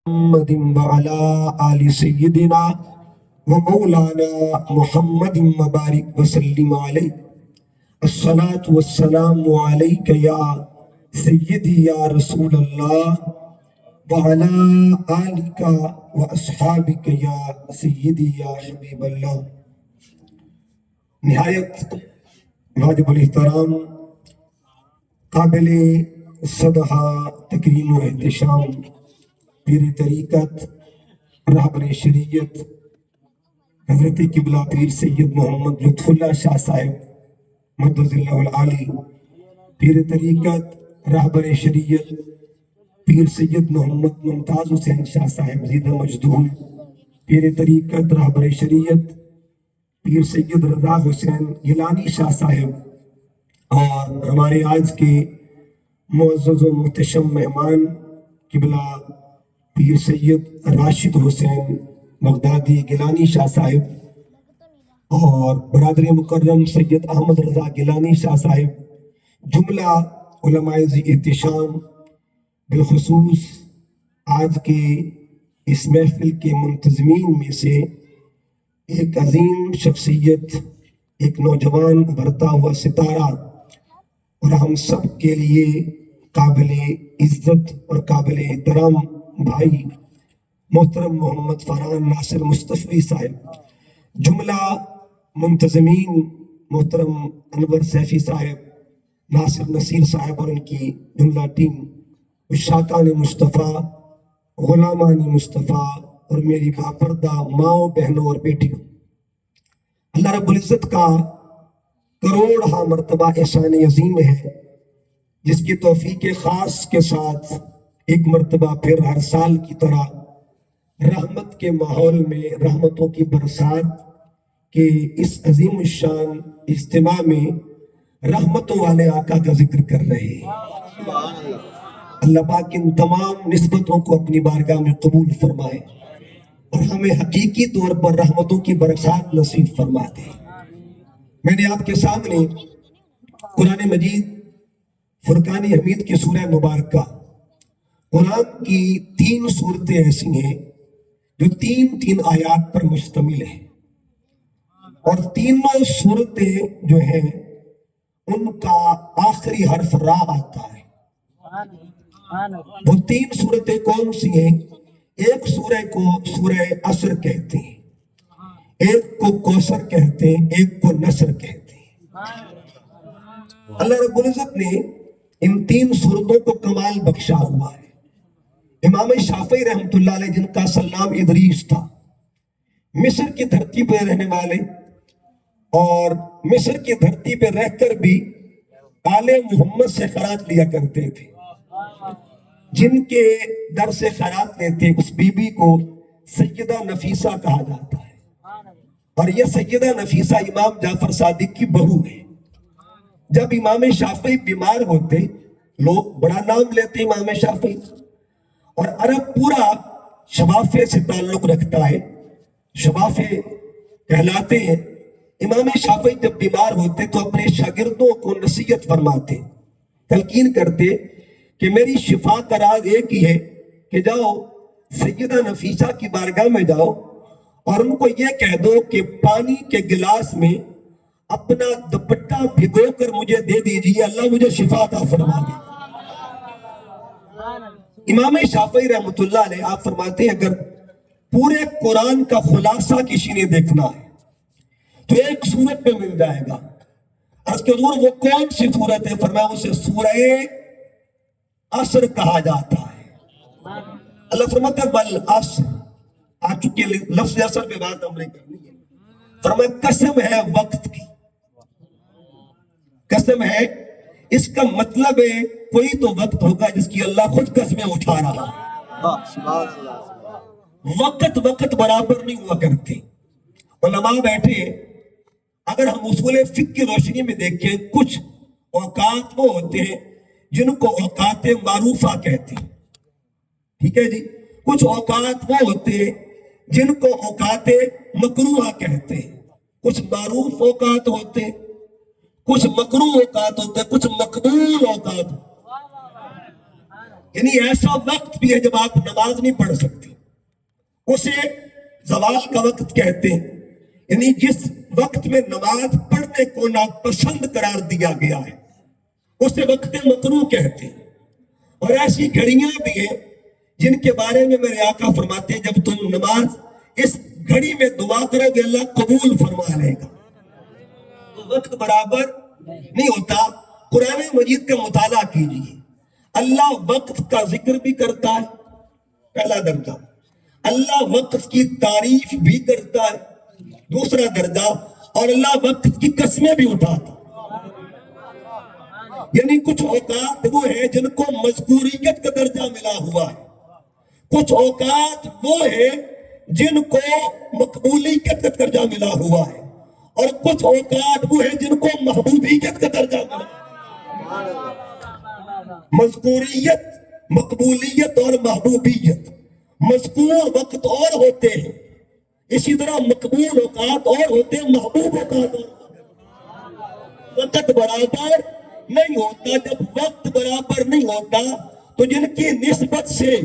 محمد وعلى آل سيدنا ومولانا محمد مبارك وسلم عليه الصلاة والسلام عليك يا سيدي يا رسول الله وعلى آلك وأصحابك يا سيدي يا حبيب الله. نہایت واجب الاحترام قابل صدحہ تکریم و احتشام پیر طریقت رہبر شریعت حضرت قبلہ پیر سید محمد لطف اللہ شاہ صاحب مدد اللہ العالی، پیر طریقت رہبر شریعت پیر سید محمد ممتاز حسین شاہ صاحب زیدہ مجدون، پیر طریقت رہبر شریعت پیر سید رضا حسین گیلانی شاہ صاحب، اور ہمارے آج کے معزز و محتشم مہمان قبلہ پیر سید راشد حسین بغدادی گیلانی شاہ صاحب، اور برادر مکرم سید احمد رضا گیلانی شاہ صاحب، جملہ علماء ذی احتشام، بالخصوص آج کے اس محفل کے منتظمین میں سے ایک عظیم شخصیت، ایک نوجوان ابھرتا ہوا ستارہ، اور ہم سب کے لیے قابل عزت اور قابل احترام بھائی محترم محمد فرحان ناصر مصطفی صاحب، جملہ منتظمین محترم انور سیفی صاحب، ناصر نصیر صاحب اور ان کی جملہ ٹیم، عشاقان مصطفیٰ، غلامان مصطفیٰ، اور میری باپردہ ماؤں بہنوں اور بیٹیوں، اللہ رب العزت کا کروڑہا مرتبہ احسان عظیم ہے جس کی توفیق خاص کے ساتھ ایک مرتبہ پھر ہر سال کی طرح رحمت کے ماحول میں رحمتوں کی برسات کے اس عظیم الشان اجتماع میں رحمتوں والے آقا کا ذکر کر رہے ہیں۔ اللہ پاک ان تمام نسبتوں کو اپنی بارگاہ میں قبول فرمائے اور ہمیں حقیقی طور پر رحمتوں کی برکات نصیب فرما دے۔ میں نے آپ کے سامنے قرآن مجید فرقان حمید کی سورہ مبارکہ، قرآن کی 3 صورتیں ایسی ہیں جو 3 آیات پر مشتمل ہیں، اور تینوں صورتیں جو ہیں ان کا آخری حرف را آتا ہے۔ وہ 3 صورتیں کون سی ہیں؟ ایک سورہ کو سورہ عصر کہتے ہیں، ایک کو کوثر کہتے ہیں، ایک کو نصر کہتے ہیں۔ اللہ رب العزت نے ان 3 صورتوں کو کمال بخشا ہوا ہے۔ امام شافعی رحمۃ اللہ علیہ، جن کا سلام ادریس تھا، مصر کی دھرتی پہ رہنے والے، اور مصر کی دھرتی پہ رہ کر بھی آل محمد سے خیرات لیا کرتے تھے۔ جن کے در سے خیرات لیتے اس بی بی کو سیدہ نفیسہ کہا جاتا ہے، اور یہ سیدہ نفیسہ امام جعفر صادق کی بہو ہے۔ جب امام شافعی بیمار ہوتے، لوگ بڑا نام لیتے امام شافعی، اور عرب پورا شفافے سے تعلق رکھتا ہے، شفافے کہلاتے ہیں۔ امام شافعی جب بیمار ہوتے تو اپنے شاگردوں کو نصیحت فرماتے، تلقین کرتے کہ میری شفا کا راز ایک ہی ہے کہ جاؤ سیدہ نفیسہ کی بارگاہ میں جاؤ اور ان کو یہ کہہ دو کہ پانی کے گلاس میں اپنا دوپٹہ بھگو کر مجھے دے دیجیے، اللہ مجھے شفا عطا فرما دے۔ امام شافعی رحمۃ اللہ علیہ آپ فرماتے ہیں اگر پورے قرآن کا خلاصہ کسی نے دیکھنا ہے تو ایک سورت میں مل جائے گا۔ عرض کے حضور وہ کون سی سورت ہے؟ فرمایا اسے سورہ عصر کہا جاتا ہے۔ اللہ فرماتا ہے والعصر، آ چکے لفظ عصر پہ بات ہم نے کرنی ہے۔ فرمایا قسم ہے وقت کی، قسم ہے، اس کا مطلب ہے کوئی تو وقت ہوگا جس کی اللہ خود قسمیں اٹھا رہا ہے۔ وقت برابر نہیں ہوا کرتے۔ علماء بیٹھے، اگر ہم اصول فقہ کی روشنی میں دیکھیں، کچھ اوقات وہ ہوتے ہیں جن کو اوقات معروفہ کہتے ہیں، ٹھیک ہے جی؟ کچھ اوقات وہ ہوتے ہیں جن کو اوقات مکروہ کہتے ہیں، کچھ معروف اوقات ہوتے ہیں، کچھ مکروہ اوقات ہوتے ہیں، کچھ مقبول اوقات۔ یعنی ایسا وقت بھی ہے جب آپ نماز نہیں پڑھ سکتے، اسے زوال کا وقت کہتے ہیں، یعنی جس وقت میں نماز پڑھنے کو ناپسند قرار دیا گیا ہے اسے وقت مکروہ کہتے ہیں۔ اور ایسی گھڑیاں بھی ہیں جن کے بارے میں میرے آقا فرماتے ہیں جب تم نماز اس گھڑی میں دعا کرو گے اللہ قبول فرما لے گا، تو وقت برابر نہیں ہوتا۔ قرآن مجید کا مطالعہ کیجیے، اللہ وقت کا ذکر بھی کرتا ہے، پہلا درجہ، اللہ وقت کی تعریف بھی کرتا ہے، دوسرا درجہ، اور اللہ وقت کی قسمیں بھی اٹھاتا ہے۔ یعنی کچھ اوقات وہ ہیں جن کو مذکوریت کا درجہ ملا ہوا ہے، کچھ اوقات وہ ہیں جن کو مقبولیت کا درجہ ملا ہوا ہے، اور کچھ اوقات وہ ہیں جن کو محبوبیت کا درجہ ملا ہے۔ مذکوریت، مقبولیت اور محبوبیت، مذکور وقت اور ہوتے ہیں، اسی طرح مقبول اوقات اور ہوتے ہیں، محبوب اوقات اور ہوتے ہیں۔ وقت برابر نہیں ہوتا، جب وقت برابر نہیں ہوتا تو جن کی نسبت سے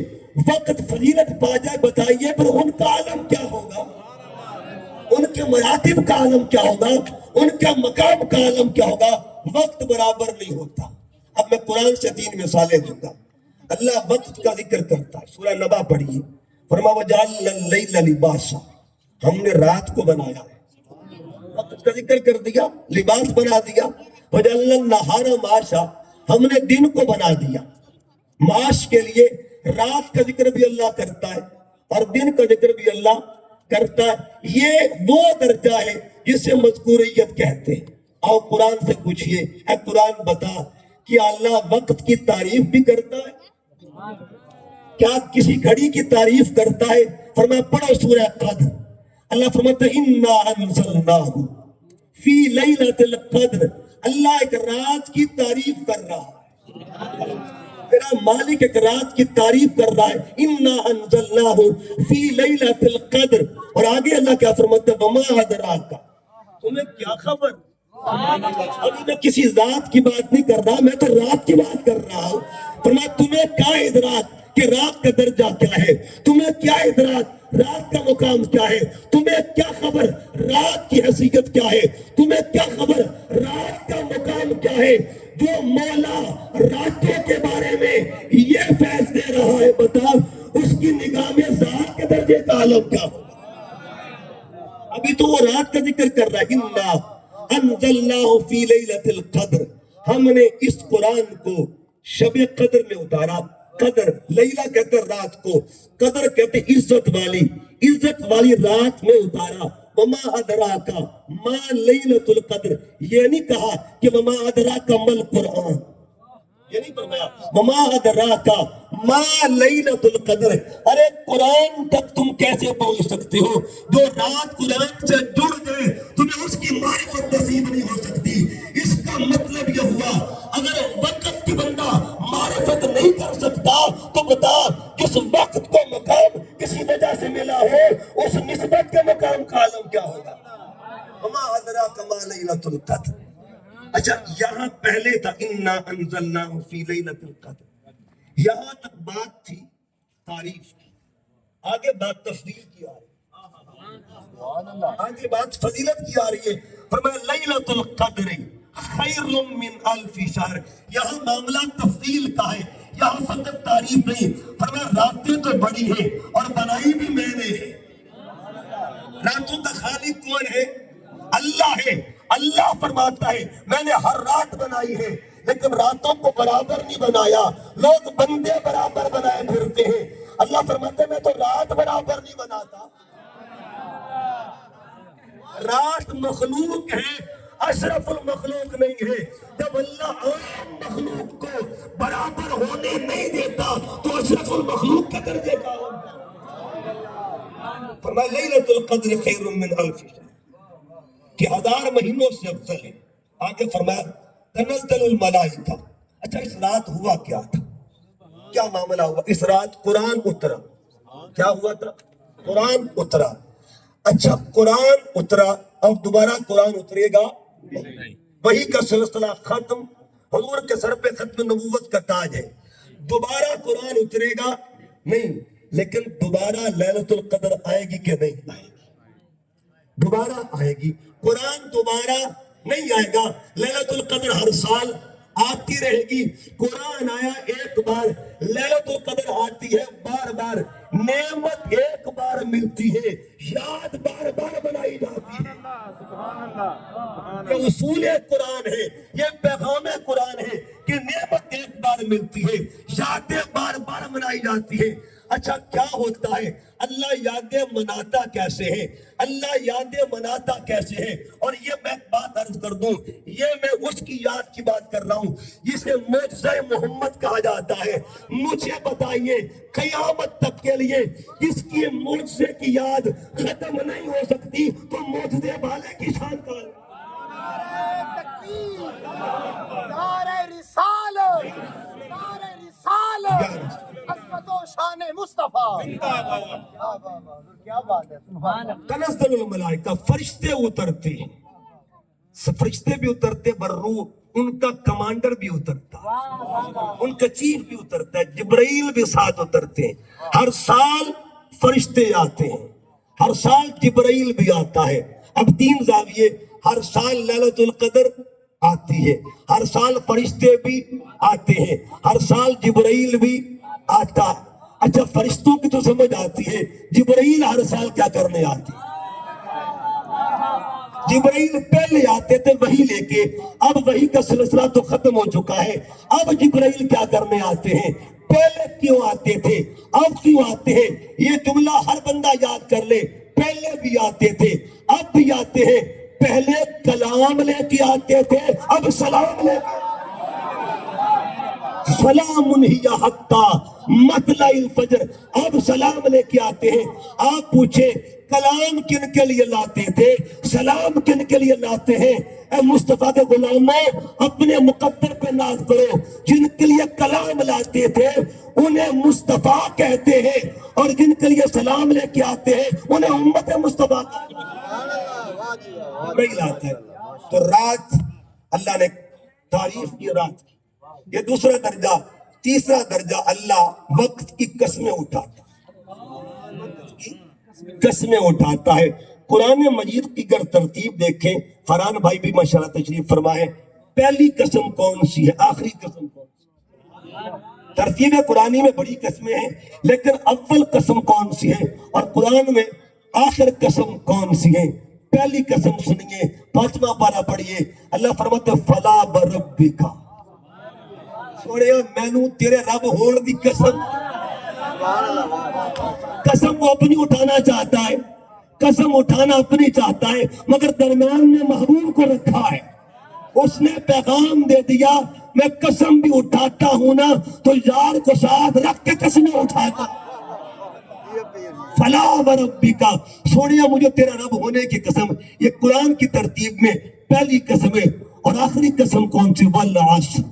وقت فضیلت پا جائے بتائیے پھر ان کا عالم کیا ہوگا، ان کے مراتب کا عالم کیا ہوگا، ان کا مقام کا عالم کیا ہوگا۔ وقت برابر نہیں ہوتا۔ اب میں قرآن سے 3 مثالیں دوں گا۔ اللہ وقت کا ذکر کرتا ہے، سورہ نبا پڑھیے، فرمایا وَجَعَلْنَا اللَّيْلَ لِبَاسًا، ہم نے رات کو بنایا ہے، وقت کا ذکر کر دیا، لباس بنا دیا۔ وَجَعَلْنَا النَّهَارَ مَعَاشًا، ہم نے دن کو بنا دیا معاش کے لیے۔ رات کا ذکر بھی اللہ کرتا ہے اور دن کا ذکر بھی اللہ کرتا ہے۔ یہ وہ درجہ ہے جسے مذکوریت کہتے ہیں۔ آؤ قرآن سے پوچھئے، اے قرآن بتا کیا اللہ وقت کی تعریف بھی کرتا ہے؟ کیا کسی گھڑی کی تعریف کرتا ہے؟ فرمایا پڑھو سورہ قدر، اللہ فرماتا ہے اِنَّا أَنزَلْنَاهُ فِي لَيْلَةِ الْقَدْرِ، اللہ ایک رات کی تعریف کر رہا ہے، تیرا مالک ایک رات کی تعریف کر رہا ہے۔ اِنَّا أَنزَلْنَاهُ فِي لَيْلَةِ الْقَدْرِ، اور آگے اللہ کیا فرماتا ہے وَمَا أَدْرَاكَ، تمہیں کیا خبر۔ ابھی میں کسی ذات کی بات نہیں کر رہا، میں تو رات کی بات کر رہا ہوں۔ فرمایا تمہیں کیا ادراک کہ رات کا درجہ کیا ہے، تمہیں کیا ادراک رات کا مقام کیا ہے، تمہیں کیا خبر رات کی حیثیت کیا ہے، تمہیں کیا خبر رات کا مقام کیا ہے۔ جو مولا راتوں کے بارے میں یہ فیض دے رہا ہے، بتا اس کی نگاہ میں ذات کے درجے کا عالم کیا ہو۔ ابھی تو وہ رات کا ذکر کر رہا ہے، اِنَّا أَنزَلْنَاهُ فِي لَيْلَةِ الْقَدْرِ، ہم نے اس قرآن کو شب قدر میں اتارا۔ قدر، لیلہ کہتے ہیں رات کو، قدر کہتے ہیں عزت والی رات میں اتارا۔ وَمَا أَدْرَاكَ مَا لَيْلَةُ الْقَدْرِ، یہ نہیں کہا کہ وَمَا أَدْرَاكَ مَا الْقُرْآنِ، یہ نہیں فرمایا وَمَا أَدْرَاكَ مَا لَيْلَةُ الْقَدْرِ۔ ارے قرآن تک تم کیسے پہنچ سکتے ہو؟ جو رات قرآن سے جڑ گئے تمہیں اس کی معرفت نصیب نہیں ہو سکتی۔ اس کا مطلب یہ ہوا اگر وقت کی بندہ معرفت نہیں کر سکتا تو بتا جس وقت کو مقام کسی وجہ سے ملا ہو اس نسبت کے مقام کا عالم کیا ہوگا۔ وَمَا أَدْرَاكَ مَا لَيْلَةُ الْقَدْرِ۔ اچھا یہاں پہلے تھا اِنَّا أَنزَلْنَاهُ فِي لَيْلَةِ الْقَدْرِ، یہاں تک بات تھی تعریف کی، آگے بات تفضیل کی آ رہی ہے، آگے بات فضیلت کی آ رہی ہے۔ فرمایا لَيْلَةُ الْقَدْرِ خَيْرٌ مِّنْ أَلْفِ شَهْرٍ، یہاں معاملہ تفضیل کا ہے، یہاں فقط تعریف نہیں۔ فرمایا راتیں تو بڑی ہیں اور بنائی بھی میں نے ہے۔ راتوں کا خالق کون ہے؟ اللہ ہے۔ اللہ فرماتا ہے میں نے ہر رات بنائی ہے لیکن راتوں کو برابر نہیں بنایا، لوگ بندے برابر بنائے پھرتے ہیں، اللہ فرماتا ہے میں تو رات برابر نہیں بناتا۔ رات مخلوق ہے، اشرف المخلوق نہیں ہے۔ جب اللہ عام مخلوق کو برابر ہونے نہیں دیتا تو اشرف المخلوق کے درجے کا ہوگا۔ فرمایا لیلۃ القدر خیر من الف شہر، کہ 1000 مہینوں سے افضل ہے۔ آگے فرمایا تنزل الملائکہ۔ اچھا اس رات ہوا کیا تھا، کیا معاملہ ہوا؟ اس رات قرآن اترا۔ کیا ہوا تھا؟ قرآن اترا۔ اچھا قرآن اترا اب دوبارہ قرآن اترے گا نہیں، وحی کا سلسلہ ختم، حضور کے سر پہ ختم نبوت کا تاج ہے۔ دوبارہ قرآن اترے گا نہیں، لیکن دوبارہ لیلۃ القدر آئے گی کہ نہیں آئے گی؟ دوبارہ آئے گی۔ قرآن دوبارہ نہیں آئے گا، لیلۃ القدر ہر سال آتی رہے گی۔ قرآن آیا ایک بار، لیلۃ القدر آتی ہے بار بار، نعمت ایک بار ملتی ہے، یاد بار بار بنائی جاتی ہے۔ یہ اصول قرآن ہے، یہ پیغام قرآن ہے کہ نعمت ایک بار ملتی ہے، یادیں بار بار منائی جاتی ہے۔ اچھا کیا ہوتا ہے؟ اللہ یادیں مناتا کیسے ہے؟ اللہ یادیں مناتا کیسے ہے؟ اور یہ میں بات عرض کر دوں، یہ میں اس کی یاد کی بات کر رہا ہوں جسے معجزہ محمد کہا جاتا ہے۔ مجھے بتائیے قیامت تک کے لیے جس کی معجزے کی یاد ختم نہیں ہو سکتی تو معجزے والے کی شان کا نعرہ رسالت، نعرہ رسالت، عظمت و شان مصطفیٰ۔ کیا بات ہے، سبحان اللہ۔ تنزل الملائکہ، فرشتے اترتے ہیں، فرشتے بھی اترتے، بالروح، ان کا کمانڈر بھی اترتا ہے، ان کا چیف بھی اترتا ہے، جبرائیل بھی ساتھ اترتے ہیں۔ ہر سال فرشتے آتے ہیں، ہر سال جبرائیل بھی آتا ہے۔ اب تین زاویے، ہر سال لیلۃ القدر آتی ہے، ہر سال فرشتے بھی آتے ہیں، ہر سال جبرائیل بھی آتا ہے۔ اچھا فرشتوں کی تو سمجھ آتی ہے، جبرائیل ہر سال کیا کرنے آتی ہے؟ جبرائیل پہلے آتے تھے وحی لے کے، اب وحی کا سلسلہ تو ختم ہو چکا ہے، اب جبرائیل کیا کرنے آتے ہیں؟ پہلے کیوں آتے تھے، اب کیوں آتے ہیں؟ یہ جملہ ہر بندہ یاد کر لے، پہلے بھی آتے تھے، اب بھی آتے ہیں۔ پہلے کلام لے کے آتے تھے، اب سلام لے کے، سلام ہی حتی مطلع الفجر، اب سلام لے کے آتے ہیں۔ آپ پوچھیں کلام کن کے لیے لاتے تھے، سلام کن کے لیے لاتے ہیں؟ اے مصطفیٰ کے غلاموں اپنے مقدر پہ ناز کرو، جن کے لیے کلام لاتے تھے انہیں مصطفیٰ کہتے ہیں، اور جن کے لیے سلام لے کے آتے ہیں انہیں امت مصطفیٰ نہیں لاتا ہے۔ تو رات اللہ نے تعریف کی رات کی، یہ دوسرا درجہ۔ تیسرا درجہ اللہ وقت کی قسمیں اٹھاتا ہے، قسمیں اٹھاتا ہے۔ قرآن مجید کی اگر ترتیب دیکھیں، فرحان بھائی بھی ماشاءاللہ تشریف فرمائے، پہلی قسم کون سی ہے، آخری قسم کون سی ہے؟ ترتیب قرآنی میں بڑی قسمیں ہیں، لیکن اول قسم کون سی ہے اور قرآن میں آخر قسم کون سی ہے؟ پہلی قسم سنیے، 5واں پارہ پڑھیے، اللہ فرماتا ہے فلا بربک، سوڑیا مینوں تیرے رب ہون دی قسم۔ قسم وہ اپنی اٹھانا چاہتا ہے، قسم اٹھانا اپنی چاہتا ہے، مگر درمیان میں محبوب کو رکھا ہے۔ اس نے پیغام دے دیا میں قسم بھی اٹھاتا ہوں نا تو یار کو ساتھ رکھ کے قسمیں اٹھاتا۔ فلا وربک، سوڑیا مجھے تیرا رب ہونے کی قسم۔ یہ قرآن کی ترتیب میں پہلی قسم ہے، اور آخری قسم کون سی؟ والعصر،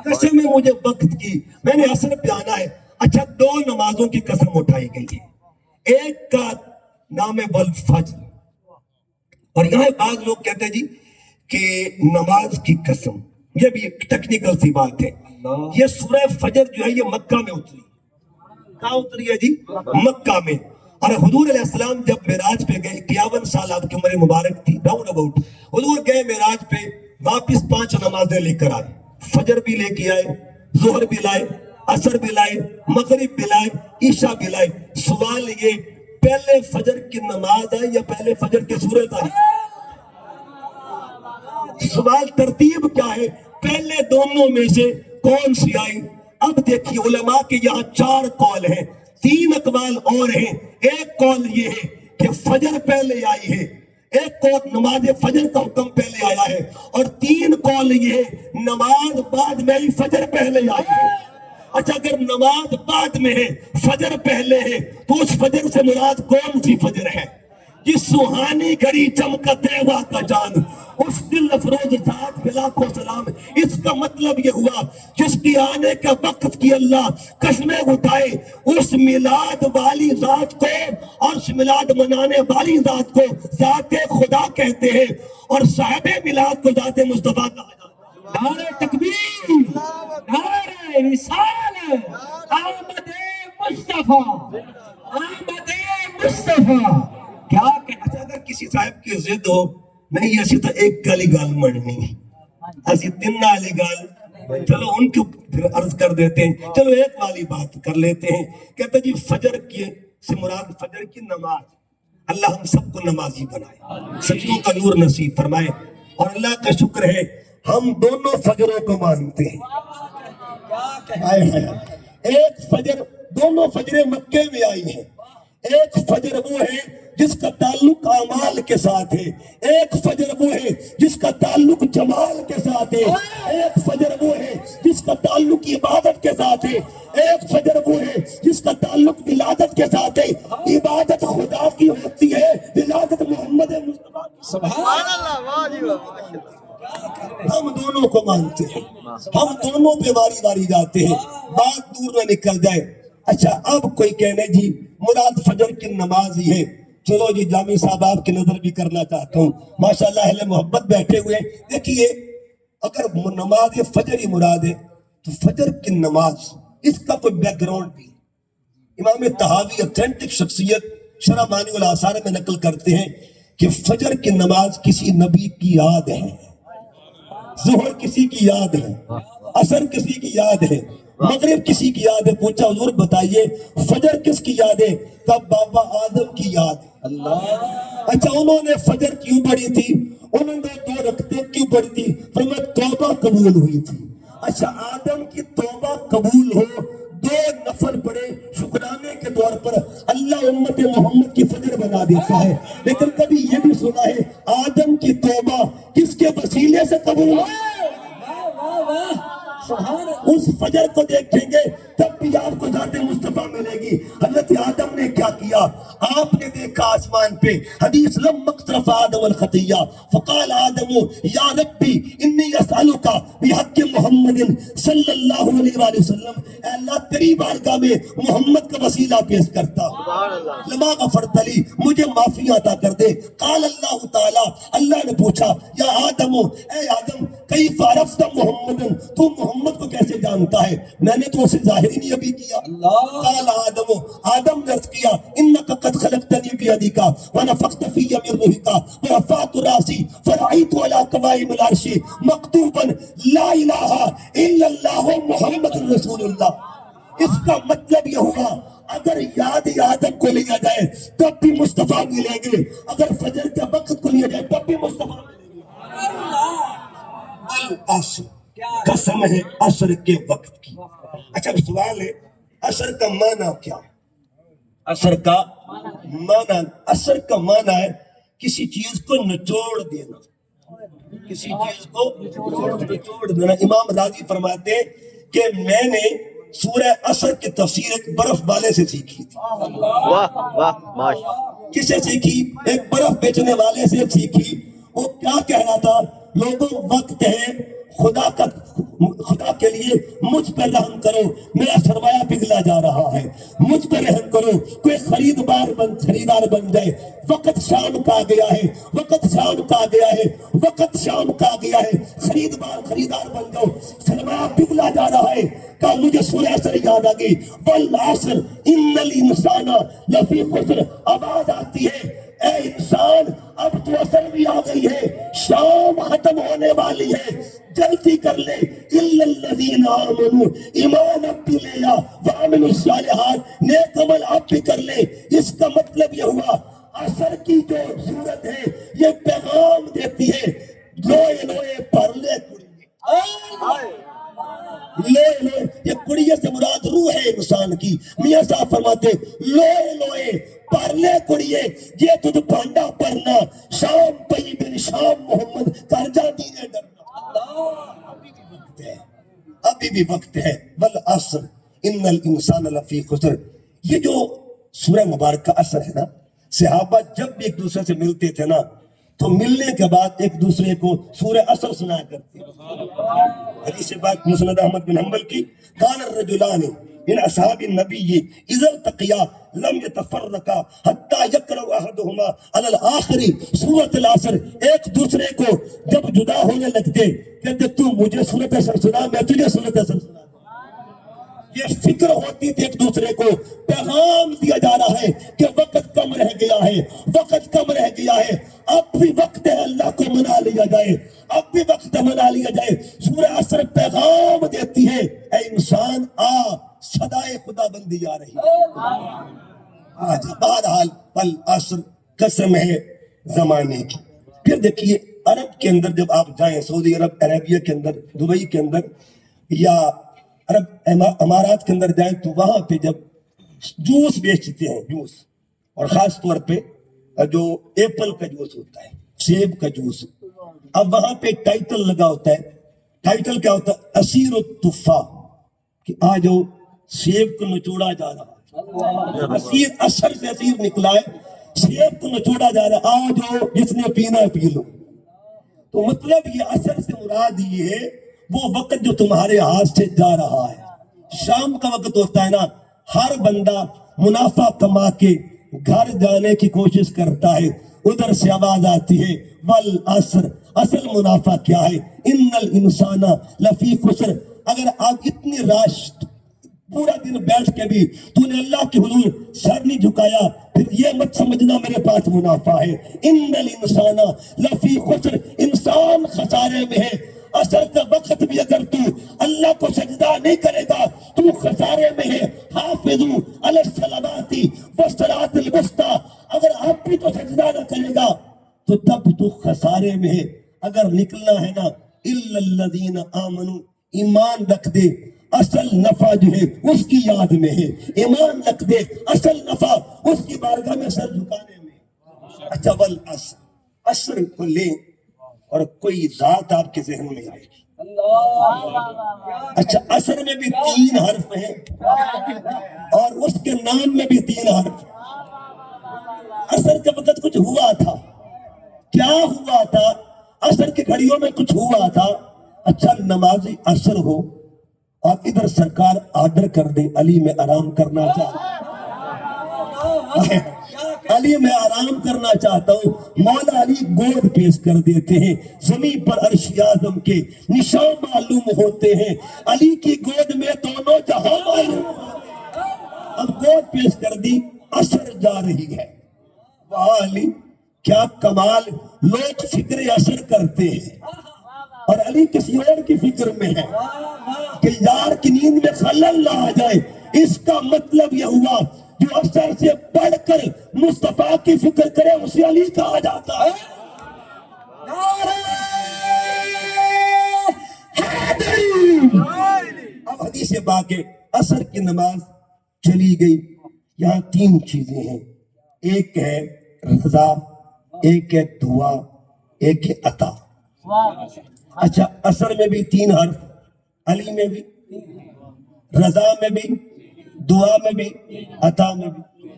قسم ہے مجھے وقت کی، میں نے عصر پہ آنا ہے۔ اچھا دو نمازوں کی قسم اٹھائی گئی ہے، ایک کا نام ہے والفجر، اور یہاں بعض لوگ کہتے ہیں جی کہ نماز کی قسم، یہ بھی ایک ٹیکنیکل سی بات ہے۔ یہ سورہ فجر جو ہے یہ مکہ میں اتری، کہاں اتری ہے جی؟ مکہ میں۔ اور حضور علیہ السلام جب معراج پہ گئے، 51 سال آپ کی عمر مبارک تھی، راؤنڈ اباؤٹ، حضور گئے معراج پہ، واپس 5 نمازیں لے کر آئے، فجر بھی لے کے آئے، ظہر بھی لائے، عصر بھی لائے، مغرب بھی لائے، عشاء بھی لائے۔ سوال یہ پہلے فجر کی نماز آئی یا پہلے فجر کی سورت آئی؟ سوال ترتیب کیا ہے؟ پہلے دونوں میں سے کون سی آئی؟ اب دیکھیے علماء کے یہاں 4 قول ہیں، 3 اقوال اور ہیں۔ ایک قول یہ ہے کہ فجر پہلے آئی ہے، ایک قول نماز فجر کا حکم پہلے آیا ہے، اور 3 قول یہ ہے نماز بعد میں ہی فجر پہلے آئی ہے۔ اچھا اگر نماز بعد میں ہے فجر پہلے ہے تو اس فجر سے مراد کون سی فجر ہے؟ جس سوہانی گھڑی چمکت دیوا کا جان، اس دل افروز ذات پہ لاکھوں سلام۔ اس کا مطلب یہ ہوا جس کی آنے کا وقت کی اللہ قسمیں اٹھائے، اس میلاد والی ذات کو اور اس میلاد منانے والی ذات کو ذات خدا کہتے ہیں، اور صاحب میلاد کو ذات مصطفیٰ کہا جاتا ہے۔ نعرہ تکبیر، نعرہ رسالت، آمد مصطفیٰ، آمد مصطفیٰ. کیا کہ اچھا اگر کسی صاحب کی ضد ہو نہیں ایسی تو ایک گالی گال مننی ایسی تین والی گال، چلو ان کو پھر عرض کر دیتے ہیں. چلو ایک والی بات کر لیتے ہیں. کہتے جی فجر کی سے مراد فجر کی نماز. اللہ ہم سب کو نمازی بنائے، سچوں کا نور نصیب فرمائے. اور اللہ کا شکر ہے ہم دونوں فجروں کو مانتے ہیں. ایک فجر، دونوں فجریں مکے میں آئی ہیں. ایک فجر وہ ہے جس کا تعلق اعمال کے ساتھ ہے، ایک فجر وہ ہے جس کا تعلق جمال کے ساتھ ہے، ایک فجر وہ ہے جس کا تعلق عبادت کے ساتھ ہے، ایک فجر وہ ہے جس کا تعلق ولادت کے ساتھ ہے. عبادت خدا کی ہوتی ہے، ولادت محمد مصطفیٰ. سبحان اللہ، واہ جی واہ. ہم دونوں کو مانتے ہیں، ہم دونوں پہ واری واری جاتے ہیں، بات دور نہ نکل جائے. اچھا اب کوئی کہنے جی مراد فجر کی نماز ہی ہے. چلو جی جامی صاحب آپ کی نظر بھی کرنا چاہتا ہوں. ماشاءاللہ اہل محبت بیٹھے ہوئے. دیکھیے اگر نماز فجر ہی مراد ہے تو فجر کی نماز اس کا کوئی بیک گراؤنڈ بھی. امام طحاوی اتھینٹک شخصیت شرح مانی الآثار میں نقل کرتے ہیں کہ فجر کی نماز کسی نبی کی یاد ہے، ظہر کسی کی یاد ہے، عصر کسی کی یاد ہے، مغرب کسی کی یاد ہے. پوچھا حضور بتائیے فجر کس کی یاد ہے؟ تب بابا آدم کی یاد ہے. اللہ. اچھا انہوں نے فجر کیوں پڑھی تھی؟ انہوں نے 2 رکعتیں کیوں پڑھی تھی؟ فرمایا توبہ قبول ہوئی تھی. اچھا آدم کی توبہ قبول ہو، 2 نفل پڑھے شکرانے کے طور پر، اللہ امت محمد کی فجر بنا دیتا ہے. لیکن کبھی یہ بھی سنا ہے آدم کی توبہ کس کے وسیلے سے قبول ہوئی؟ اس فجر کو دیکھیں گے تب بھی آپ کو ذات مصطفیٰ ملے گی. حضرت آدم نے کیا کیا؟ آپ نے دیکھا آسمان پہ حدیث لم مقترف آدم الخطیہ فقال آدم یا ربی انی اسألک بحق محمد صلی اللہ علیہ وآلہ وسلم، اے اللہ تیری بارگاہ میں محمد کا وسیلہ پیش کرتا، لما غفرت لی مجھے معافی عطا کر دے. قال اللہ تعالی، اللہ نے پوچھا یا آدم، اے آدم کیف عرفت محمد، تو محمد کو کیسے جانتا ہے؟ میں نے تو اسے ظاہر ہی نہیں ابھی کیا. قال آدم، آدم نے عرض کیا انک قد خلقتنی بیدک ونفخت فی من روحک ورفعت راسی فرأیت علی قوائم العرش مکتوبا لا الہ الا اللہ محمد رسول اللہ. اس کا مطلب یہ ہوا اگر یاد آدم کو لیا جائے تب بھی مصطفیٰ ملیں گے، اگر فجر کے وقت کو لیا جائے تب بھی مصطفیٰ ملیں گے. العصر، قسم ہے عصر کے وقت کی. اچھا سوال ہے عصر کا معنی کیا ہے؟ عصر کا معنی، عصر کا معنی ہے کسی چیز کو نچوڑ دینا، کسی چیز کو نچوڑ دینا. امام راضی فرماتے ہیں کہ میں نے سورہ عصر کی تفسیر ایک برف والے سے سیکھی تھی. واہ واہ ماشاءاللہ. کس سے سیکھی؟ ایک برف بیچنے والے سے سیکھی. وہ کیا کہہ رہا تھا؟ لوگوں وقت ہے خدا کے لیے مجھ پر رحم کرو، میرا سرمایہ پگھلا جا رہا ہے، مجھ پر رحم کرو، کوئی خریدار بن جائے. وقت شام کا آ گیا ہے، وقت شام کا آ گیا ہے، وقت شام کا آ گیا ہے، خریدار بن جاؤ، سرمایہ پگھلا جا رہا ہے. کہا مجھے سورہ عصر یاد آ گئی، والعصر ان الانسان لفی خسر. آواز آتی ہے اے انسان اب تو عصر بھی آ گئی ہے، شام ختم ہونے والی ہے، جلدی کر لے. الا الذین آمنوا، ایمان اب بھی لے آ، وعملوا الصالحات، نیک عمل اب بھی کر لے. اس کا مطلب یہ ہوا عصر کی جو صورت ہے یہ پیغام دیتی ہے لوئے لوئے پر لے لوئے. یہ کڑیے سے مراد روح ہے انسان کی. میاں صاحب فرماتے لوئے لوئے پرلے کڑیے یہ تجھ پانڈا پرنا، شام پئی بن شام محمد کر جا دینے ڈرنا. ابھی بھی وقت ہے. والعصر ان الانسان لفی خسر. یہ جو سورہ مبارکہ عصر ہے نا، صحابہ جب بھی ایک دوسرے سے ملتے تھے نا تو ملنے کے بعد ایک دوسرے کو سورہ عصر سنایا کرتے. حدیث بات مسند احمد بن حنبل کی، کان الرجلان من اصحاب النبی اذا التقیا لم يتفرقا حتى يقرأ احدهما على الاخر سورۃ العصر. ایک دوسرے کو جب جدا ہونے لگتے کہتے تو مجھے سورۃ العصر سنا میں تجھے سورۃ العصر سنا. یہ فکر ہوتی تھی ایک دوسرے کو. پیغام دیا جا رہا ہے کہ وقت کم رہ گیا ہے, وقت کم رہ گیا ہے, اب بھی وقت ہے اللہ کو منا لیا جائے, اب بھی وقت منا لیا جائے. سورہ عصر پیغام دیتی ہے اے انسان آ صدائے خدا بندی آ رہی ہے. آج بہرحال والعصر قسم ہے زمانے کی. پھر دیکھیے عرب کے اندر جب آپ جائیں, سعودی عرب عربیہ کے اندر, دبئی کے اندر یا عرب امارات کے اندر جائیں تو وہاں پہ جب جوس بیچتے ہیں, جوس, اور خاص طور پہ جو ایپل کا جوس ہوتا ہے, سیب کا جوس, اب وہاں پہ ٹائٹل لگا ہوتا ہے. ٹائٹل کیا ہوتا ہے؟ اسیر التفاح, کہ آج سیب کو نچوڑا جا رہا ہے. اسیر اثر سے اسیر نکلا ہے, سیب کو نچوڑا جا رہا ہے, آج جس نے پینا ہے پی لو. تو مطلب یہ اثر سے مراد یہ ہے وہ وقت جو تمہارے ہاتھ سے جا رہا ہے. شام کا وقت ہوتا ہے نا, ہر بندہ منافع کما کے گھر جانے کی کوشش کرتا ہے, ادھر سے آواز آتی ہے والعصر. اصل منافع کیا ہے؟ ان الانسان لفی خسر. اگر آپ اتنی راشت پورا دن بیٹھ کے بھی تو نے اللہ کے حضور سر نہیں جھکایا, پھر یہ مت سمجھنا میرے پاس منافع ہے. ان الانسان لفی خسر, انسان خسارے میں ہے. اثر کا وقت بھی اگر تو اللہ کو سجدہ نہیں کرے گا تو خسارے میں ہے. حافظوا علی الصلوات والصلاۃ الوسطی, اگر آپ بھی تو سجدہ نہ کرے گا تو تب تو خسارے میں ہے. اگر نکلنا ہے نا الا الذین آمنوا, ایمان رکھ دے, اصل نفع جو ہے اس کی یاد میں ہے. ایمان رکھ دے, اصل نفع اس کی بارگاہ میں سر جھکانے میں. اچھا والعصر, عصر کو لیں اور کوئی ذات آپ کے ذہن میں آئے گی. اچھا عصر میں بھی 3 حرف ہیں اور اس کے نام میں بھی 3 حرف. عصر کے وقت کچھ ہوا تھا, کیا ہوا تھا؟ عصر کی گھڑیوں میں کچھ ہوا تھا. اچھا نماز عصر ہو اور ادھر سرکار آرڈر کر دیں علی میں آرام کرنا چاہتا ہوں, علی میں آرام کرنا چاہتا ہوں. مولا علی گود پیش کر دیتے ہیں, زمین پر عرش اعظم کے نشان معلوم ہوتے ہیں. علی کی گود میں دونوں جہاں معلوم ہوتے ہیں. اب گود پیش کر دی, عصر جا رہی ہے. واہ علی کیا کمال, لوگ فکر عصر کرتے ہیں اور علی کسی اور کی فکر میں ہے کہ یار کی نیند میں خلل نہ آ جائے. اس کا مطلب یہ ہوا جو عصر سے پڑھ کر مصطفیٰ کی فکر کرے اسے علی کہا جاتا ہے. اب حدیث پاک ہے عصر کی نماز چلی گئی. یہاں 3 چیزیں ہیں, ایک ہے رضا, ایک ہے دعا, ایک ہے عطا. اچھا عصر میں بھی 3 حرف, علی میں بھی, رضا میں بھی, دعا میں بھی, عطا میں بھی.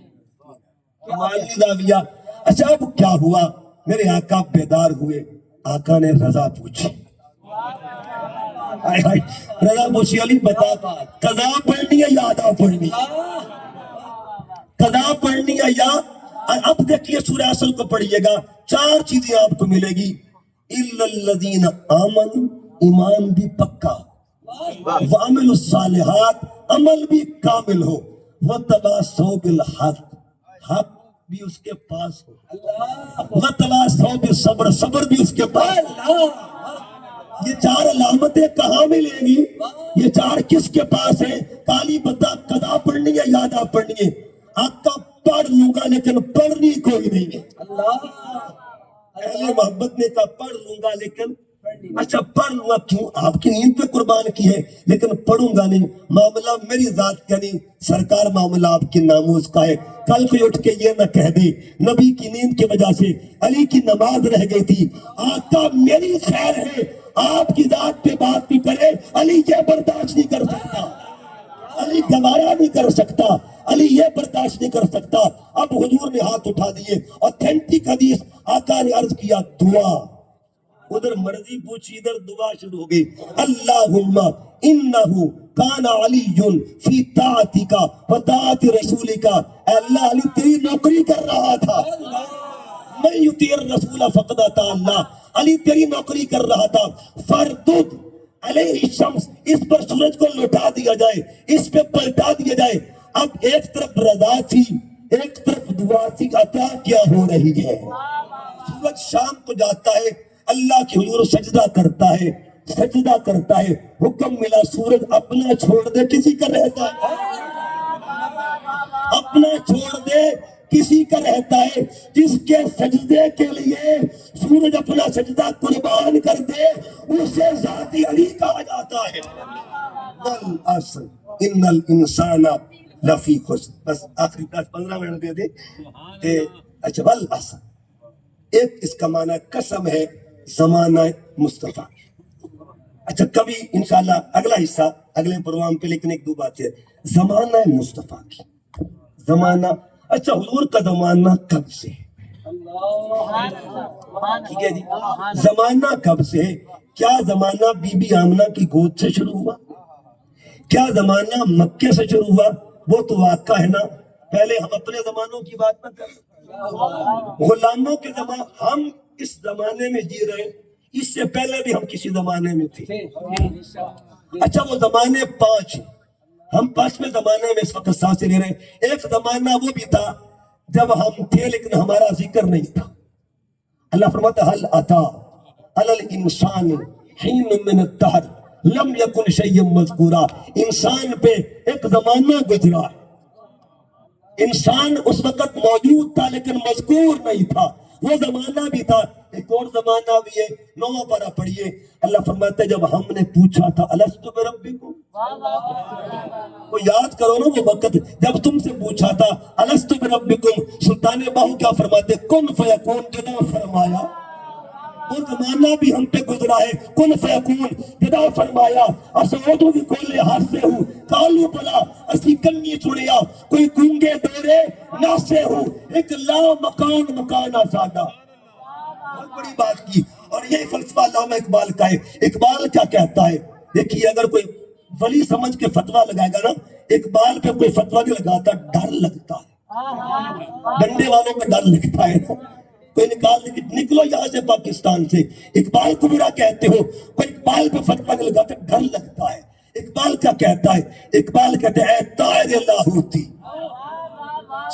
کمالی زاویہ. اچھا اب کیا ہوا؟ میرے آقا بیدار ہوئے, آقا نے رضا پوچھی. رضا پوچھی, علی بتا قضا پڑھنی ہے یا ادا پڑھنی ہے؟ قضا پڑھنی ہے یا. اب دیکھیے سورہ عصر کو پڑھیے گا, 4 چیزیں آپ کو ملے گی. الا الذین آمنوا, ایمان بھی پکا, وعملوا الصالحات, عمل بھی کامل ہو, وتواصوا بالحق, حق بھی اس کے پاس ہو, وتواصوا بالصبر, صبر بھی اس کے پاس. یہ 4 علامتیں کہاں ملیں گی؟ یہ 4 کس کے پاس ہیں؟ کالی بتا قضا پڑھنی ہے یا ادا پڑھنی ہے؟ آقا پڑھ لوں گا لیکن پڑھنی کوئی نہیں ہے. اہل محبت نے کہا پڑھ لوں گا لیکن, اچھا پڑھ لوں گا کیوں؟ آپ کی نیند پہ قربان کی ہے, لیکن پڑھوں گا نہیں. معاملہ میری ذات کا نہیں, سرکار معاملہ آپ کی ناموز کا ہے. کل کوئی اٹھ کے یہ نہ کہہ دے نبی کی نیند کی وجہ سے علی کی نماز رہ گئی تھی. آقا میری خیر ہے, آپ کی ذات پہ بات بھی کرے, علی یہ برداشت نہیں کر سکتا, علی گوارا نہیں کر سکتا, علی یہ برداشت نہیں کر سکتا. اب حضور نے ہاتھ اٹھا دیے, اوتھینٹک حدیث, آقا نے عرض کیا دعا. ادھر مرضی پوچھی ادھر دعا شروع ہو گئی. اللہم انہو کان علی فی طاعتک و طاعت رسولک. اے اللہ علی تیری نوکری کر رہا تھا. من یطیع الرسول فقد اطاع اللہ. علی تیری نوکری کر رہا تھا. فردد علیہ الشمس، اس پر سورج کو لوٹا دیا جائے، اس پہ پلٹا دیا جائے. اب ایک طرف رضا تھی ایک طرف دعا تھی. عطا کیا ہو رہی ہے؟ سورج شام کو جاتا ہے اللہ کے حضور سجدہ کرتا ہے، سجدہ کرتا ہے. حکم ملا سورج اپنا چھوڑ دے کسی کا رہتا ہے، اپنا چھوڑ دے کسی کا رہتا ہے. جس کے سجدے کے لیے سورج اپنا سجدہ قربان کر دے اسے ذاتی علی کہا جاتا ہے. والعصر ان الانسان لفی خسر. بس آخری 10-15 منٹ دے دے. اچھا والعصر ایک اس کا معنی قسم ہے زمانہ مصطفیٰ. اچھا کبھی انشاءاللہ اگلا حصہ اگلے پروگرام پہ، لیکن ایک دو بات ہے زمانہ مصطفیٰ کی. زمانہ اچھا حضور کا زمانہ کب سے ہے؟ ٹھیک ہے جی، زمانہ کب سے ہے؟ کیا زمانہ بی بی آمنہ کی گود سے شروع ہوا؟ کیا زمانہ مکے سے شروع ہوا؟ وہ تو واقعہ ہے نا. پہلے ہم اپنے زمانوں کی بات نہ کریں، غلاموں کے زمانے. ہم اس زمانے میں جی رہے ہیں، اس سے پہلے بھی ہم کسی زمانے میں تھے. اچھا وہ زمانے 5 ہیں. ہم 5ویں زمانے میں اس وقت سانسیں لے رہے ہیں. ایک زمانہ وہ بھی تھا جب ہم تھے لیکن ہمارا ذکر نہیں تھا. اللہ فرماتا ہے حل اتا علی الانسان حین من الدہر لم یکن شیئا مذکورا. انسان پہ ایک زمانہ گزرا ہے. انسان اس وقت موجود تھا لیکن مذکور نہیں تھا. وہ زمانہ بھی تھا. ایک اور زمانہ بھی ہے 9 پارہ پڑھیے. اللہ فرماتا ہے جب ہم نے پوچھا تھا الستو بربکم، وہ یاد کرو نا وہ وقت جب تم سے پوچھا تھا الستو بربکم. سلطان باہو کیا فرماتے؟ کن فیکون، جدا فرمایا. وہ زمانہ بھی ہم پہ گزرا ہے. کن فیکون جدا فرمایا. اسعودو بھی کھولے ہاتھ سے ہوں کالو بلا اسی کنی سنیا کوئی گونگے ڈورے ناسے ہوں ایک لا مکان مکان آسادہ. بہت بڑی بات کی. اور یہی فلسفہ علامہ اقبال کا ہے. اقبال کیا کہتا ہے؟ دیکھیے اگر کوئی ولی سمجھ کے فتویٰ لگائے گا نا، اقبال پہ کوئی فتویٰ نہیں لگاتا، ڈر لگتا ہے. ڈنڈے والوں پہ ڈر لگتا ہے نا. کوئی نکلو یہاں سے پاکستان سے، اقبال کو برا کہتے ہو، کوئی اقبال پہ فتویٰ نہیں لگاتا، ڈر لگتا ہے. اقبال کیا کہتا ہے؟ اقبال کہتے ہیں اے طائر لاہوتی.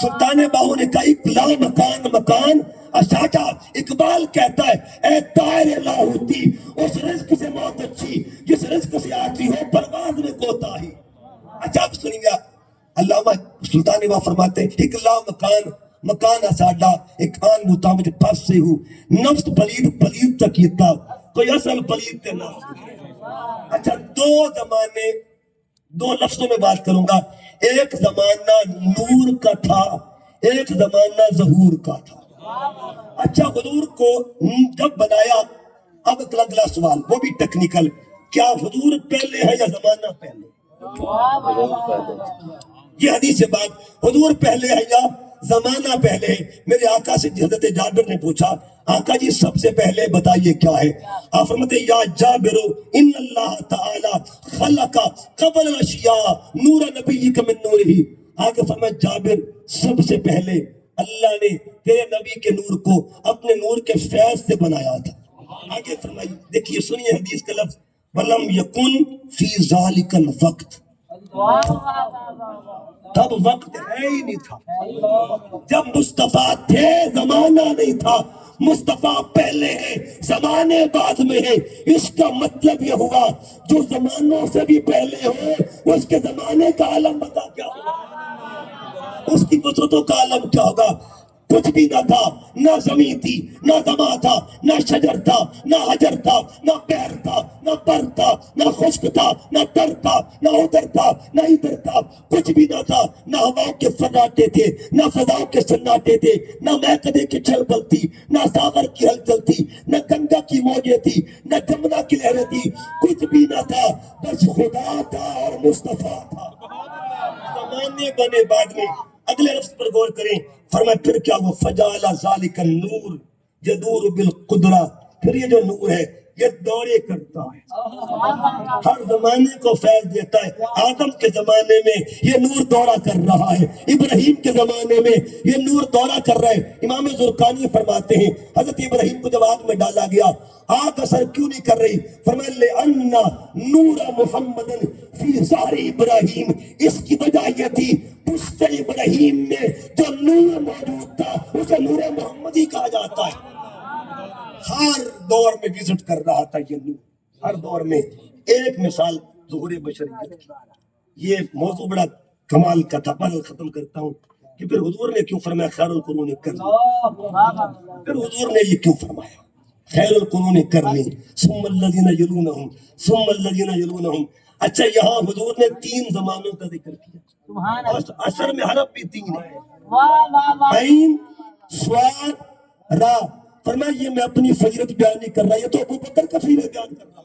سلطان باہو نے کہا اقلا مکان مکان اشاٹا. اقبال کہتا ہے اے طائر لاہوتی، اس رزق سے موت اچھی جس رزق سے آتی ہو پرواز میں کوتاہی. اچھا اب سنیے علامہ سلطان باہو فرماتے ہیں اقلا مکان مکان اساڈا ایک آن مطابق پس سے ہوں نفس پلید پلید تکیتا کوئی اصل پلید تے نہ. اچھا دو لفظوں میں بات کروں گا. ایک زمانہ نور کا تھا، ایک زمانہ ظہور کا تھا. اچھا حضور کو جب بنایا، اب اگلا سوال وہ بھی ٹیکنیکل، کیا حضور پہلے ہے یا زمانہ پہلے؟ یہ حدیث سے بات حضور پہلے ہے یا زمانہ پہلے ہے. میرے آقا سے حضرت جابر نے پوچھا آقا جی سب سے پہلے بتائیے کیا ہے؟ آپ فرماتے یا جابر ان اللہ تعالی خلق قبل الاشیاء نور نبیک من نورہ. آگے فرمایا جابر سب سے پہلے اللہ نے تیرے نبی کے نور کو اپنے نور کے فیض سے بنایا تھا. آگے فرمائیے دیکھیے سنیے حدیث کا لفظ ولم یکن فی ذالک الوقت. تب وقت ہے ہی نہیں تھا. جب مصطفیٰ تھے زمانہ نہیں تھا. مصطفیٰ پہلے ہے زمانے بعد میں ہے. اس کا مطلب یہ ہوا جو زمانوں سے بھی پہلے ہو اس کے زمانے کا عالم بتا کیا ہوگا، اس کی وسعتوں کا عالم کیا ہوگا. کچھ بھی نہ تھا، نہ زمین تھی، نہ دما تھا، نہ شجر تھا، نہ حجر تھا، نہ پیر تھا، نہ پر تھا، نہ خشک تھا، نہ تر تھا، نہ ادھر تھا، نہ ادھر تھا. کچھ بھی نہ تھا. نہ ہواؤں کے سناٹے تھے، نہ فضاؤں کے سناٹے تھے، نہ میکدے کی چھل پل تھی، نہ ساغر کی ہلچل تھی، نہ گنگا کی موجیں تھی، نہ جمنا کی لہریں تھی. کچھ بھی نہ تھا، بس خدا تھا اور مصطفیٰ تھا. زمانے بنے بعد میں. اگلے لفظ پر غور کریں. فرمایا پھر کیا ہوا فجعل ذالک النور یدور بالقدرہ. پھر یہ جو نور ہے یہ دورے کرتا ہے، ہر زمانے کو فیض دیتا ہے۔ آدم کے زمانے میں یہ نور دورہ کر رہا ہے، ابراہیم کے زمانے میں یہ نور دورہ کر رہا ہے۔ امام زرقانی فرماتے ہیں حضرت ابراہیم کو جب آگ میں ڈالا گیا، آگ اثر کیوں نہیں کر رہی؟ فرمایا لِأَنَّ نور محمد فی ظہر ابراہیم، اس کی وجہ یہ تھی پشت ابراہیم میں جو نور موجود تھا اسے نور محمدی کہا جاتا ہے۔ ہر دور میں وزٹ کر رہا تھا یہ نور، ہر دور میں۔ ایک مثال ظہور بشریت کی، یہ موضوع بڑا کمال کا تھا، پہلے ختم کرتا ہوں کہ پھر حضور نے کیوں فرمایا خیر القرون کرنی، پھر حضور نے یہ کیوں فرمایا خیر القرون کرنی ثم الذین یلونہم ثم الذین یلونہم۔ اچھا یہاں حضور نے 3 زمانوں کا ذکر کیا، اثر میں حرف بھی 3 ہے، عین صاد را۔ فرمایا یہ میں اپنی فضیلت بیان نہیں کر رہا، یہ تو ابو بکر کا فضیلت بیان کر رہا،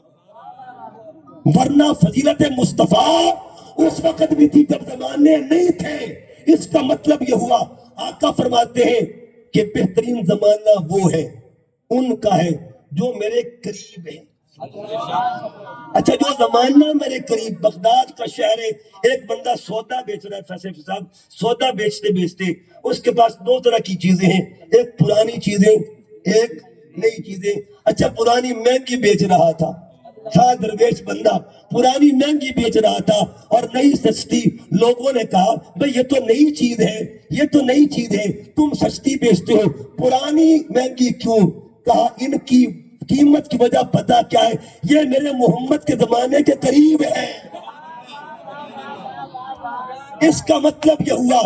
ورنہ فضیلت مصطفیٰ اس وقت بھی تھی جب زمانے نہیں تھے۔ اس کا مطلب یہ ہوا آقا فرماتے ہیں کہ بہترین زمانہ وہ ہے ان کا ہے جو میرے قریب ہے۔ اچھا جو زمانہ میرے قریب، بغداد کا شہر ہے، ایک بندہ سودا بیچ رہا ہے، فیصل صاحب سودا بیچتے بیچتے اس کے پاس 2 طرح کی چیزیں ہیں، ایک پرانی چیزیں ایک نئی چیزیں۔ اچھا پرانی مہنگی بیچ رہا تھا، درویش بندہ پرانی مہنگی بیچ رہا تھا اور نئی سستی۔ لوگوں نے کہا بھئی یہ تو نئی چیز ہے، یہ تو نئی چیز ہے، تم سستی بیچتے ہو، پرانی مہنگی کیوں؟ کہا ان کی قیمت کی وجہ پتہ کیا ہے؟ یہ میرے محمد کے زمانے کے قریب ہے۔ اس کا مطلب یہ ہوا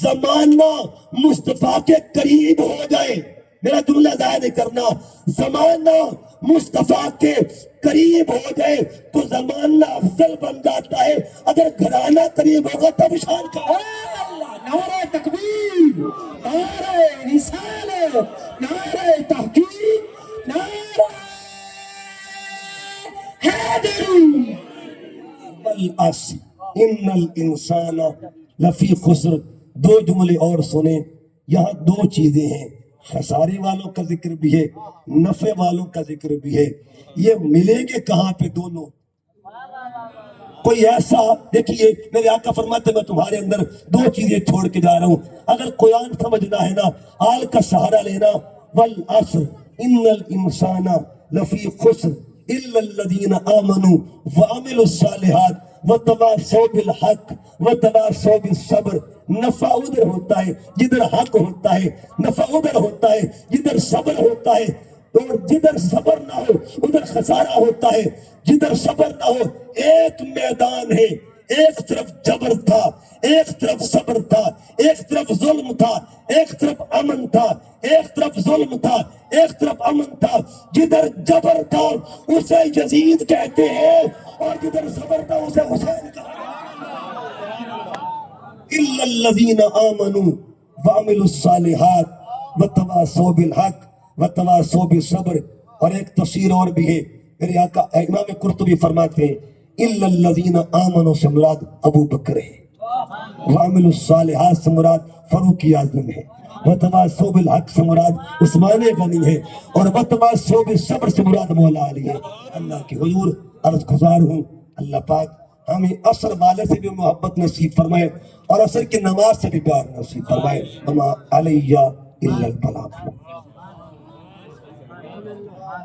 زمانہ مصطفیٰ کے قریب ہو جائے، میرا جملہ ضائع نہیں کرنا، زمانہ مصطفیٰ کے قریب ہو جائے تو زمانہ افضل بن جاتا ہے۔ اگر گھرانہ قریب ہوگا تب شان کا نعرہ تکبیر، نعرہ رسالت، نعرہ تحقیق، نعرہ حیدری۔ والعصر ان الانسان لفی خسر۔ 2 جملے اور سنیں، یہاں 2 چیزیں ہیں، خسارے والوں کا ذکر بھی ہے، نفع والوں کا ذکر بھی ہے۔ یہ ملیں گے کہاں پہ دونوں؟ کوئی ایسا دیکھیے میرے آقا فرماتے میں تمہارے اندر 2 چیزیں چھوڑ کے جا رہا ہوں، اگر قرآن سمجھنا ہے نا، آل کا سہارا لینا۔ والعصر ان الانسان لفی خسر الا الذین آمنوا وعملوا الصالحات وتواصوا بالحق وتواصوا بالصبر۔ نفع ادھر ہوتا ہے جدھر حق ہوتا ہے، نفع ادھر ہوتا ہے جدھر صبر ہوتا ہے، اور جدھر صبر نہ ہو ادھر خسارہ ہوتا ہے۔ جدھر صبر نہ ہو ایک میدان ہے، ایک طرف جبر تھا، ایک طرف صبر تھا، ایک طرف ظلم تھا، ایک طرف امن تھا، ایک طرف ظلم تھا، ایک طرف امن تھا۔ جدھر جبر تھا اسے یزید کہتے ہیں اور جدھر صبر تھا اسے حسین کہتے ہیں۔ الا الذین آمنوا وعملوا الصالحات وتواصوا بالحق وتواصوا بالصبر۔ اور ایک تفسیر اور بھی ہے، میرے آقا امام قرطبی فرماتے ہیں الا الذین آمنوا سے مراد ابو بکر ہے، وعملوا الصالحات سے مراد فاروق اعظم ہے، وتواصوا بالحق سے مراد عثمان غنی ہے، اور وتواصوا بالصبر سے مراد مولا علی ہے۔ اللہ کے حضور عرض گزار ہوں اللہ پاک ہمیں عصر والے سے بھی محبت نصیب فرمائے اور عصر کی نماز سے بھی پیار نصیب فرمائے۔ وما علیہ الا البلاغ۔